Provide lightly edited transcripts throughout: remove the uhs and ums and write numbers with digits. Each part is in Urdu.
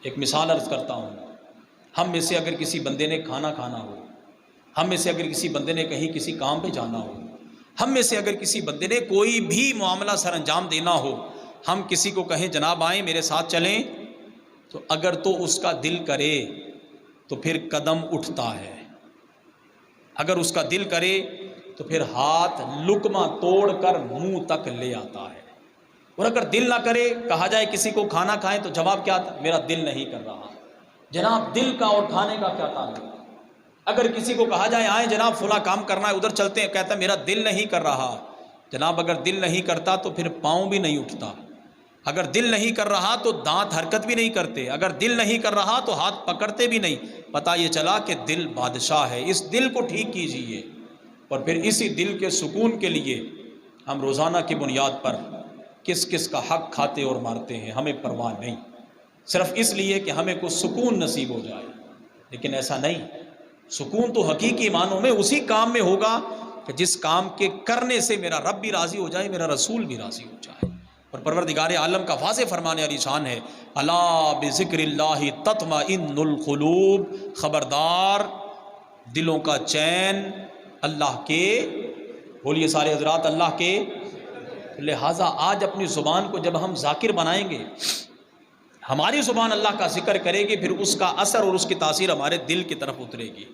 ایک مثال عرض کرتا ہوں، ہم میں سے اگر کسی بندے نے کھانا کھانا ہو، ہم میں سے اگر کسی بندے نے کہیں کسی کام پہ جانا ہو، ہم میں سے اگر کسی بندے نے کوئی بھی معاملہ سر انجام دینا ہو، ہم کسی کو کہیں جناب آئیں میرے ساتھ چلیں، تو اگر تو اس کا دل کرے تو پھر قدم اٹھتا ہے، اگر اس کا دل کرے تو پھر ہاتھ لقمہ توڑ کر منہ تک لے آتا ہے، اور اگر دل نہ کرے، کہا جائے کسی کو کھانا کھائیں تو جواب کیا آتا؟ میرا دل نہیں کر رہا۔ جناب دل کا اور کھانے کا کیا تعلق؟ اگر کسی کو کہا جائے آئیں جناب فلاں کام کرنا ہے ادھر چلتے ہیں، کہتا ہے میرا دل نہیں کر رہا۔ جناب اگر دل نہیں کرتا تو پھر پاؤں بھی نہیں اٹھتا، اگر دل نہیں کر رہا تو دانت حرکت بھی نہیں کرتے، اگر دل نہیں کر رہا تو ہاتھ پکڑتے بھی نہیں۔ پتہ یہ چلا کہ دل بادشاہ ہے، اس دل کو ٹھیک کیجئے، اور پھر اسی دل کے سکون کے لیے ہم روزانہ کی بنیاد پر کس کس کا حق کھاتے اور مارتے ہیں، ہمیں پرواہ نہیں، صرف اس لیے کہ ہمیں کچھ سکون نصیب ہو جائے۔ لیکن ایسا نہیں، سکون تو حقیقی معنوں میں اسی کام میں ہوگا کہ جس کام کے کرنے سے میرا رب بھی راضی ہو جائے، میرا رسول بھی راضی ہو جائے۔ اور پروردگار عالم کا واضح فرمانے والی شان ہے، الا بذکر اللہ تطمئن القلوب، خبردار دلوں کا چین اللہ کے، بولیے سارے حضرات، اللہ کے۔ لہٰذا آج اپنی زبان کو جب ہم ذاکر بنائیں گے، ہماری زبان اللہ کا ذکر کرے گی، پھر اس کا اثر اور اس کی تاثیر ہمارے دل کی طرف اترے گی،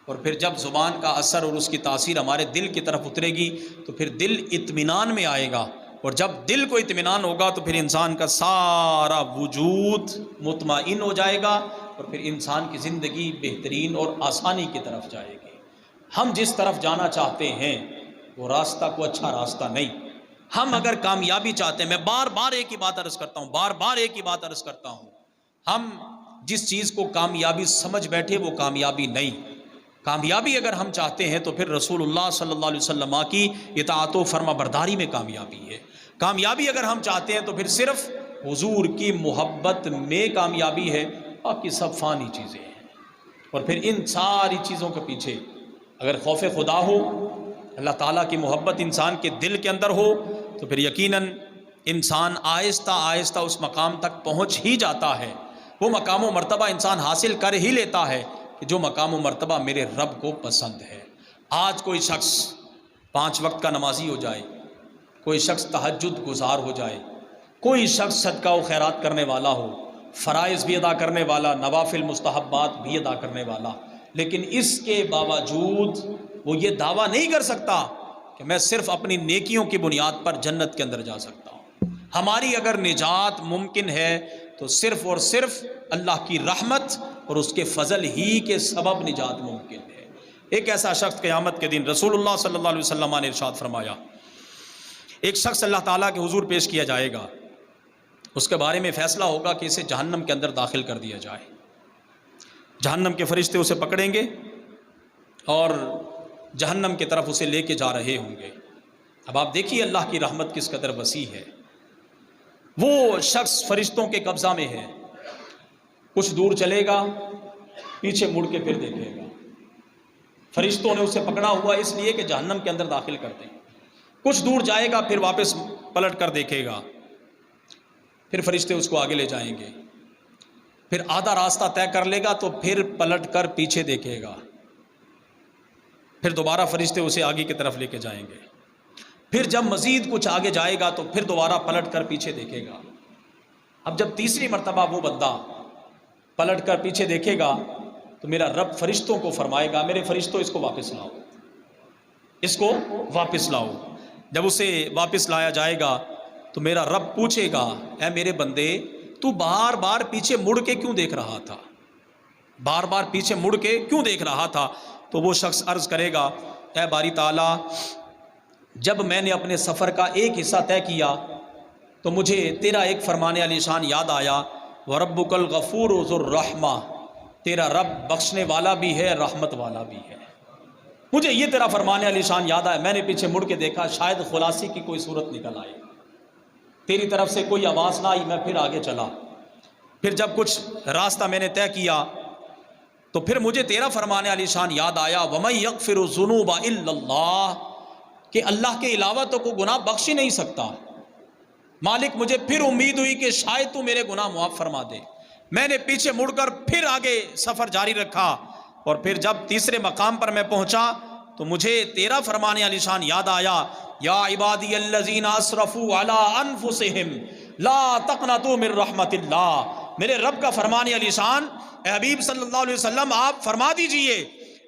اور پھر جب زبان کا اثر اور اس کی تاثیر ہمارے دل کی طرف اترے گی تو پھر دل اطمینان میں آئے گا، اور جب دل کو اطمینان ہوگا تو پھر انسان کا سارا وجود مطمئن ہو جائے گا، اور پھر انسان کی زندگی بہترین اور آسانی کی طرف جائے گی۔ ہم جس طرف جانا چاہتے ہیں وہ راستہ کو اچھا راستہ نہیں۔ ہم اگر کامیابی چاہتے ہیں، میں بار بار ایک ہی بات عرض کرتا ہوں، ہم جس چیز کو کامیابی سمجھ بیٹھے وہ کامیابی نہیں۔ کامیابی اگر ہم چاہتے ہیں تو پھر رسول اللہ صلی اللہ علیہ وسلم کی اطاعت و فرما برداری میں کامیابی ہے۔ کامیابی اگر ہم چاہتے ہیں تو پھر صرف حضور کی محبت میں کامیابی ہے، باقی سب فانی چیزیں ہیں۔ اور پھر ان ساری چیزوں کے پیچھے اگر خوف خدا ہو، اللہ تعالیٰ کی محبت انسان کے دل کے اندر ہو، تو پھر یقیناً انسان آہستہ آہستہ اس مقام تک پہنچ ہی جاتا ہے، وہ مقام و مرتبہ انسان حاصل کر ہی لیتا ہے کہ جو مقام و مرتبہ میرے رب کو پسند ہے۔ آج کوئی شخص 5 وقت کا نمازی ہو جائے، کوئی شخص تہجد گزار ہو جائے، کوئی شخص صدقہ و خیرات کرنے والا ہو، فرائض بھی ادا کرنے والا، نوافل مستحبات بھی ادا کرنے والا، لیکن اس کے باوجود وہ یہ دعویٰ نہیں کر سکتا کہ میں صرف اپنی نیکیوں کی بنیاد پر جنت کے اندر جا سکتا ہوں۔ ہماری اگر نجات ممکن ہے تو صرف اور صرف اللہ کی رحمت اور اس کے فضل ہی کے سبب نجات ممکن ہے۔ ایک ایسا شخص قیامت کے دن رسول اللہ صلی اللہ علیہ وسلم نے ارشاد فرمایا، ایک شخص اللہ تعالیٰ کے حضور پیش کیا جائے گا، اس کے بارے میں فیصلہ ہوگا کہ اسے جہنم کے اندر داخل کر دیا جائے۔ جہنم کے فرشتے اسے پکڑیں گے اور جہنم کی طرف اسے لے کے جا رہے ہوں گے۔ اب آپ دیکھیے اللہ کی رحمت کس قدر وسیع ہے۔ وہ شخص فرشتوں کے قبضہ میں ہے، کچھ دور چلے گا، پیچھے مڑ کے پھر دیکھے گا۔ فرشتوں نے اسے پکڑا ہوا اس لیے کہ جہنم کے اندر داخل کر دیں۔ کچھ دور جائے گا، پھر واپس پلٹ کر دیکھے گا، پھر فرشتے اس کو آگے لے جائیں گے۔ پھر آدھا راستہ طے کر لے گا تو پھر پلٹ کر پیچھے دیکھے گا، پھر دوبارہ فرشتے اسے آگے کی طرف لے کے جائیں گے۔ پھر جب مزید کچھ آگے جائے گا تو پھر دوبارہ پلٹ کر پیچھے دیکھے گا۔ اب جب تیسری مرتبہ وہ بندہ پلٹ کر پیچھے دیکھے گا تو میرا رب فرشتوں کو فرمائے گا، میرے فرشتوں اس کو واپس لاؤ، اس کو واپس لاؤ۔ جب اسے واپس لایا جائے گا تو میرا رب پوچھے گا، اے میرے بندے تو بار بار پیچھے مڑ کے کیوں دیکھ رہا تھا؟ بار بار پیچھے مڑ کے کیوں دیکھ رہا تھا؟ تو وہ شخص عرض کرے گا، اے باری تعالیٰ، جب میں نے اپنے سفر کا ایک حصہ طے کیا تو مجھے تیرا ایک فرمانے علی شان یاد آیا، وَرَبُّكَ الْغَفُورُ ذُو الرَّحْمَةِ، تیرا رب بخشنے والا بھی ہے، رحمت والا بھی ہے۔ مجھے یہ تیرا فرمانے علی شان یاد آیا، میں نے پیچھے مڑ کے دیکھا، شاید خلاصی کی کوئی صورت نکل آئے، تیری طرف سے کوئی آواز نہ آئی، میں پھر آگے چلا۔ پھر جب کچھ راستہ میں نے طے کیا تو پھر مجھے تیرا فرمانے علی شان یاد آیا، وَمَن يَغْفِرُ الذُّنُوبَ إِلَّا اللَّهُ، کہ اللہ کے علاوہ تو کوئی گناہ بخش ہی نہیں سکتا۔ مالک مجھے پھر امید ہوئی کہ شاید تو میرے گناہ معاف فرما دے۔ میں نے پیچھے مڑ کر پھر آگے سفر جاری رکھا، اور پھر جب تیسرے مقام پر میں پہنچا تو مجھے تیرا فرمان علی شان یاد آیا، یا عبادی الذین اسرفوا علی انفسہم لا تقنطوا من رحمت اللہ۔ میرے رب کا فرمان علی شان، اے حبیب صلی اللہ علیہ وسلم آپ فرما دیجئے،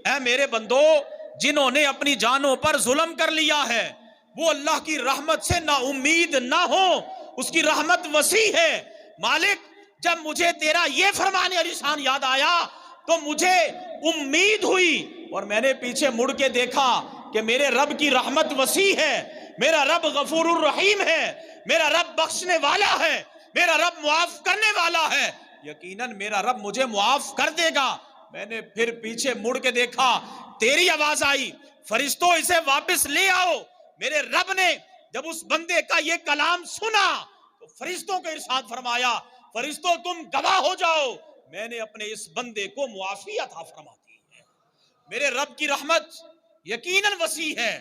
اے میرے بندو جنہوں نے اپنی جانوں پر ظلم کر لیا ہے وہ اللہ کی رحمت سے نا امید نہ ہو، اس کی رحمت وسیع ہے۔ مالک جب مجھے تیرا یہ فرمان علی شان یاد آیا تو مجھے امید ہوئی، اور میں نے پیچھے مڑ کے دیکھا کہ میرے رب کی رحمت وسیع ہے، میرا رب غفور الرحیم ہے، میرا رب بخشنے والا ہے، میرا رب معاف کرنے والا ہے، یقیناً میرا رب مجھے معاف کر دے گا۔ میں نے پھر پیچھے مڑ کے دیکھا، تیری آواز آئی، فرشتوں اسے واپس لے آؤ۔ میرے رب نے جب اس بندے کا یہ کلام سنا تو فرشتوں کو ارشاد فرمایا، فرشتوں تم گواہ ہو جاؤ، میں نے اپنے اس بندے کو معافی عطا فرما دی ہے۔ میرے رب کی رحمت یقیناً وسیع ہے،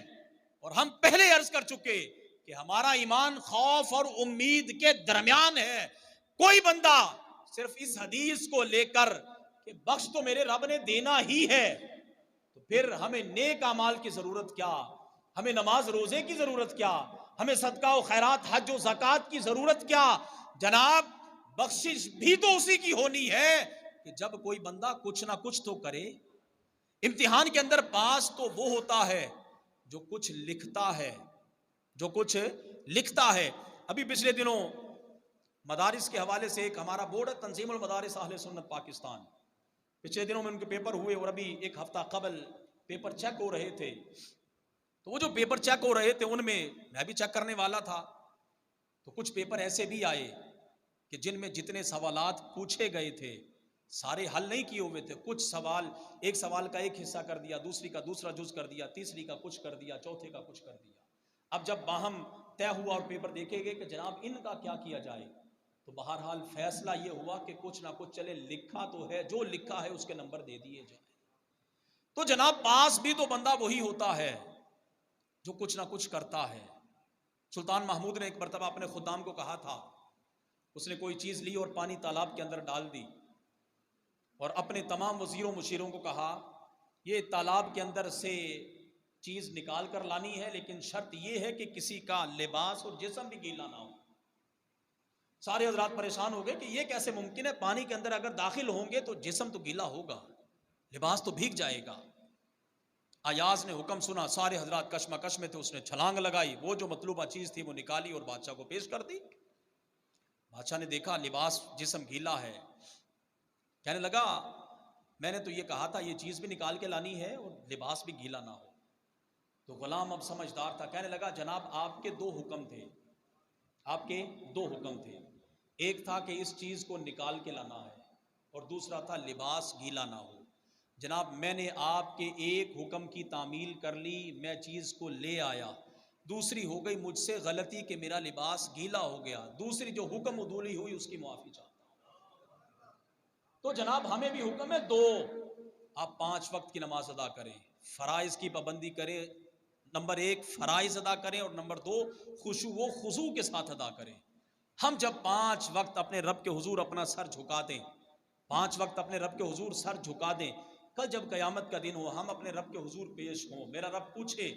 اور ہم پہلے عرض کر چکے کہ ہمارا ایمان خوف اور امید کے درمیان ہے۔ کوئی بندہ صرف اس حدیث کو لے کر کہ بخش تو میرے رب نے دینا ہی ہے، تو پھر ہمیں نیک اعمال کی ضرورت کیا، ہمیں نماز روزے کی ضرورت کیا، ہمیں صدقہ و خیرات حج و زکوٰۃ کی ضرورت کیا؟ جناب بخشش بھی تو اسی کی ہونی ہے کہ جب کوئی بندہ کچھ نہ کچھ تو کرے۔ امتحان کے اندر پاس تو وہ ہوتا ہے جو کچھ لکھتا ہے، جو کچھ لکھتا ہے۔ ابھی پچھلے دنوں مدارس کے حوالے سے ایک ہمارا بورڈ ہے تنظیم المدارس اہل سنت پاکستان، پچھلے دنوں میں ان کے پیپر ہوئے، اور ابھی ایک ہفتہ قبل پیپر چیک ہو رہے تھے، تو وہ جو پیپر چیک ہو رہے تھے ان میں میں بھی چیک کرنے والا تھا، تو کچھ پیپر ایسے بھی آئے کہ جن میں جتنے سوالات پوچھے گئے تھے سارے حل نہیں کیے ہوئے تھے، کچھ سوال ایک سوال کا ایک حصہ کر دیا، دوسری کا دوسرا جز کر دیا، تیسری کا کچھ کر دیا، چوتھے کا کچھ کر دیا۔ اب جب باہم طے ہوا اور پیپر دیکھے گئے کہ جناب ان کا کیا کیا جائے، تو بہرحال فیصلہ یہ ہوا کہ کچھ نہ کچھ چلے، لکھا تو ہے، جو لکھا ہے اس کے نمبر دے دیے جائیں۔ تو جناب پاس بھی تو بندہ وہی ہوتا ہے جو کچھ نہ کچھ کرتا ہے۔ سلطان محمود نے ایک مرتبہ اپنے خدام کو کہا تھا، اس نے کوئی چیز لی اور پانی تالاب کے اندر ڈال دی، اور اپنے تمام وزیروں مشیروں کو کہا یہ تالاب کے اندر سے چیز نکال کر لانی ہے، لیکن شرط یہ ہے کہ کسی کا لباس اور جسم بھی گیلا نہ ہو۔ سارے حضرات پریشان ہو گئے کہ یہ کیسے ممکن ہے، پانی کے اندر اگر داخل ہوں گے تو جسم تو گیلا ہوگا، لباس تو بھیگ جائے گا۔ ایاز نے حکم سنا، سارے حضرات کشمکش میں تھے، اس نے چھلانگ لگائی، وہ جو مطلوبہ چیز تھی وہ نکالی اور بادشاہ کو پیش کر دی۔ بادشاہ نے دیکھا لباس جسم گیلا ہے، کہنے لگا میں نے تو یہ کہا تھا یہ چیز بھی نکال کے لانی ہے اور لباس بھی گیلا نہ ہو۔ تو غلام اب سمجھدار تھا، کہنے لگا جناب آپ کے دو حکم تھے، آپ کے دو حکم تھے، ایک تھا کہ اس چیز کو نکال کے لانا ہے، اور دوسرا تھا لباس گیلا نہ ہو۔ جناب میں نے آپ کے ایک حکم کی تعمیل کر لی، میں چیز کو لے آیا، دوسری ہو گئی مجھ سے غلطی کہ میرا لباس گیلا ہو گیا، دوسری جو حکم عدولی ہوئی اس کی معافی چاہتا ہوں۔ تو جناب ہمیں بھی حکم ہے دو، آپ 5 وقت کی نماز ادا کریں، فرائض کی پابندی کریں، نمبر 1 فرائض ادا کریں، اور نمبر 2 خشوع و خضوع کے ساتھ ادا کریں۔ ہم جب 5 وقت اپنے رب کے حضور اپنا سر جھکا دیں، 5 وقت اپنے رب کے حضور سر جھکا دیں، کل جب قیامت کا دن ہو ہم اپنے رب کے حضور پیش ہوں، میرا رب پوچھے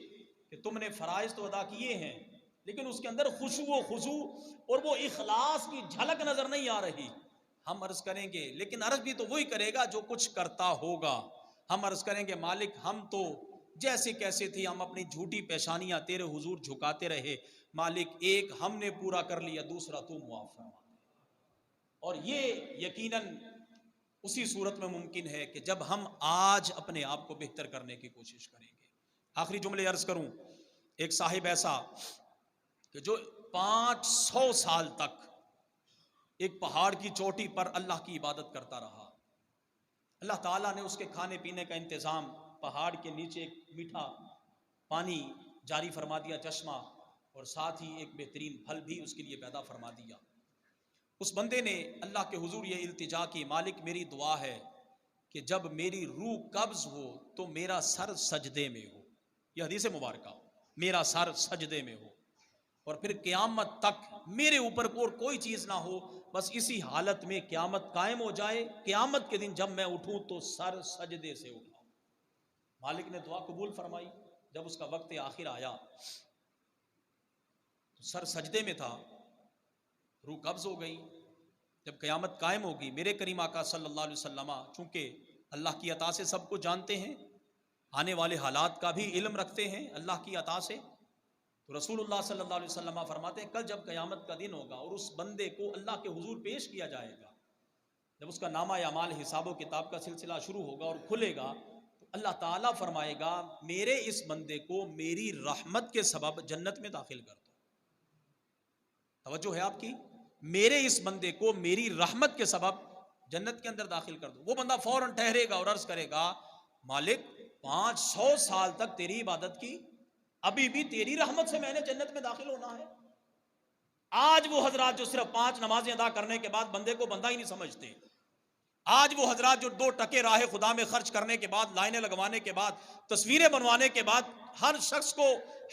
کہ تم نے فرائض تو ادا کیے ہیں لیکن اس کے اندر خشوع و خضوع اور وہ اخلاص کی جھلک نظر نہیں آ رہی، ہم عرض کریں گے، لیکن عرض بھی تو وہی کرے گا جو کچھ کرتا ہوگا۔ ہم عرض کریں گے مالک ہم تو جیسے کیسے تھی، ہم اپنی جھوٹی پیشانیاں تیرے حضور جھکاتے رہے، مالک ایک ہم نے پورا کر لیا، دوسرا تو معاف فرما دے۔ اور یہ یقیناً اسی صورت میں ممکن ہے کہ جب ہم آج اپنے آپ کو بہتر کرنے کی کوشش کریں گے۔ آخری جملے عرض کروں، ایک صاحب ایسا کہ جو 500 سال تک ایک پہاڑ کی چوٹی پر اللہ کی عبادت کرتا رہا، اللہ تعالیٰ نے اس کے کھانے پینے کا انتظام، پہاڑ کے نیچے ایک میٹھا پانی جاری فرما دیا چشمہ، اور ساتھ ہی ایک بہترین پھل بھی اس کے لیے پیدا فرما دیا۔ اس بندے نے اللہ کے حضور یہ التجا کی، مالک میری دعا ہے کہ جب میری روح قبض ہو تو میرا سر سجدے میں ہو، یہ حدیث مبارکہ، میرا سر سجدے میں ہو، اور پھر قیامت تک میرے اوپر اور کوئی چیز نہ ہو، بس اسی حالت میں قیامت قائم ہو جائے، قیامت کے دن جب میں اٹھوں تو سر سجدے سے اٹھاؤں۔ مالک نے دعا قبول فرمائی۔ جب اس کا وقت آخر آیا تو سر سجدے میں تھا، روح قبض ہو گئی۔ جب قیامت قائم ہوگی، میرے کریم آقا صلی اللہ علیہ وسلم چونکہ اللہ کی عطا سے سب کو جانتے ہیں، آنے والے حالات کا بھی علم رکھتے ہیں اللہ کی عطا سے، تو رسول اللہ صلی اللہ علیہ وسلم فرماتے ہیں کل جب قیامت کا دن ہوگا اور اس بندے کو اللہ کے حضور پیش کیا جائے گا، جب اس کا نامہ اعمال حساب و کتاب کا سلسلہ شروع ہوگا اور کھلے گا تو اللہ تعالیٰ فرمائے گا میرے اس بندے کو میری رحمت کے سبب جنت میں داخل کر دو۔ توجہ ہے آپ کی؟ میرے اس بندے کو میری رحمت کے سبب جنت کے اندر داخل کر دو۔ وہ بندہ فوراً ٹھہرے گا اور عرض کرے گا مالک 500 سال تک تیری عبادت کی، ابھی بھی تیری رحمت سے میں نے جنت میں داخل ہونا ہے۔ آج وہ حضرات جو صرف 5 نمازیں ادا کرنے کے بعد بندے کو بندہ ہی نہیں سمجھتے، آج وہ حضرات جو 2 ٹکے راہ خدا میں خرچ کرنے کے بعد، لائنیں لگوانے کے بعد، تصویریں بنوانے کے بعد ہر شخص کو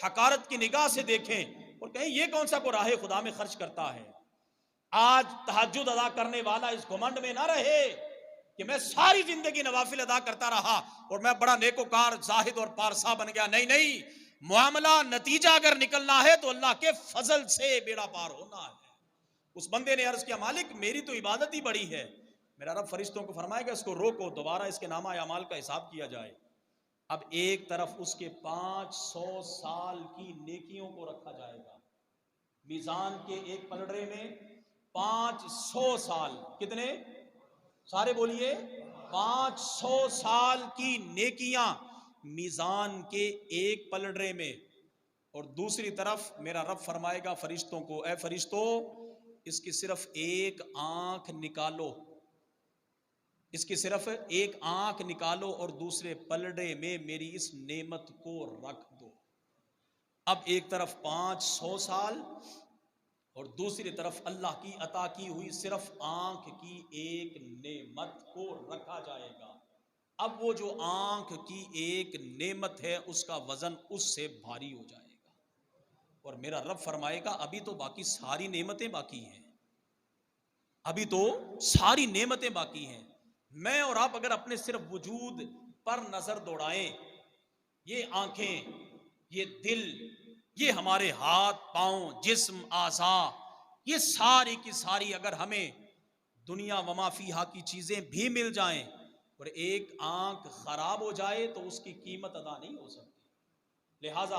حقارت کی نگاہ سے دیکھیں اور کہیں یہ کون سا کو راہ خدا میں خرچ کرتا ہے، آج تہجد ادا کرنے والا اس گھمنڈ میں نہ رہے کہ میں ساری زندگی نوافل ادا کرتا رہا اور میں بڑا نیکوکار زاہد اور پارسا بن گیا۔ نہیں نہیں، معاملہ نتیجہ اگر نکلنا ہے تو اللہ کے فضل سے بیڑا پار ہونا ہے۔ اس بندے نے عرض کیا مالک میری تو عبادت ہی بڑی ہے، میرا رب فرشتوں کو فرمائے گا اس کو روکو، دوبارہ اس کے نامہ اعمال کا حساب کیا جائے۔ اب ایک طرف اس کے 500 سال کی نیکیوں کو رکھا جائے گا میزان کے ایک پلڑے میں، 500 سال، کتنے؟ سارے بولیے، 500 سال کی نیکیاں میزان کے ایک پلڑے میں، اور دوسری طرف میرا رب فرمائے گا فرشتوں کو اے فرشتوں اس کی صرف ایک آنکھ نکالو، اس کی صرف ایک آنکھ نکالو اور دوسرے پلڑے میں میری اس نعمت کو رکھ دو۔ اب ایک طرف 500 سال اور دوسری طرف اللہ کی عطا کی ہوئی صرف آنکھ کی ایک نعمت کو رکھا جائے گا۔ اب وہ جو آنکھ کی ایک نعمت ہے اس کا وزن اس سے بھاری ہو جائے گا، اور میرا رب فرمائے گا ابھی تو باقی ساری نعمتیں باقی ہیں، ابھی تو ساری نعمتیں باقی ہیں۔ میں اور آپ اگر اپنے صرف وجود پر نظر دوڑائیں، یہ آنکھیں، یہ دل، یہ ہمارے ہاتھ پاؤں، جسم، اعضاء، یہ ساری کی ساری اگر ہمیں دنیا وما فیہا کی چیزیں بھی مل جائیں اور ایک آنکھ خراب ہو جائے تو اس کی قیمت ادا نہیں ہو سکتی۔ لہٰذا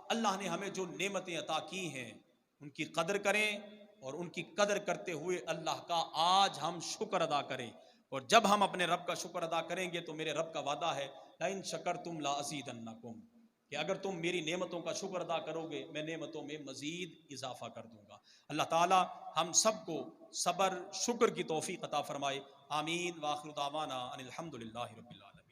اللہ نے ہمیں جو نعمتیں عطا کی ہیں ان کی قدر کریں، اور ان کی قدر کرتے ہوئے اللہ کا آج ہم شکر ادا کریں، اور جب ہم اپنے رب کا شکر ادا کریں گے تو میرے رب کا وعدہ ہے لَإِن شَكَرْتُمْ لَأَزِيدَنَّكُمْ، کہ اگر تم میری نعمتوں کا شکر ادا کرو گے میں نعمتوں میں مزید اضافہ کر دوں گا۔ اللہ تعالی ہم سب کو صبر شکر کی توفیق عطا فرمائے، آمین۔ وآخر دعوانا ان الحمد للہ رب العالمین۔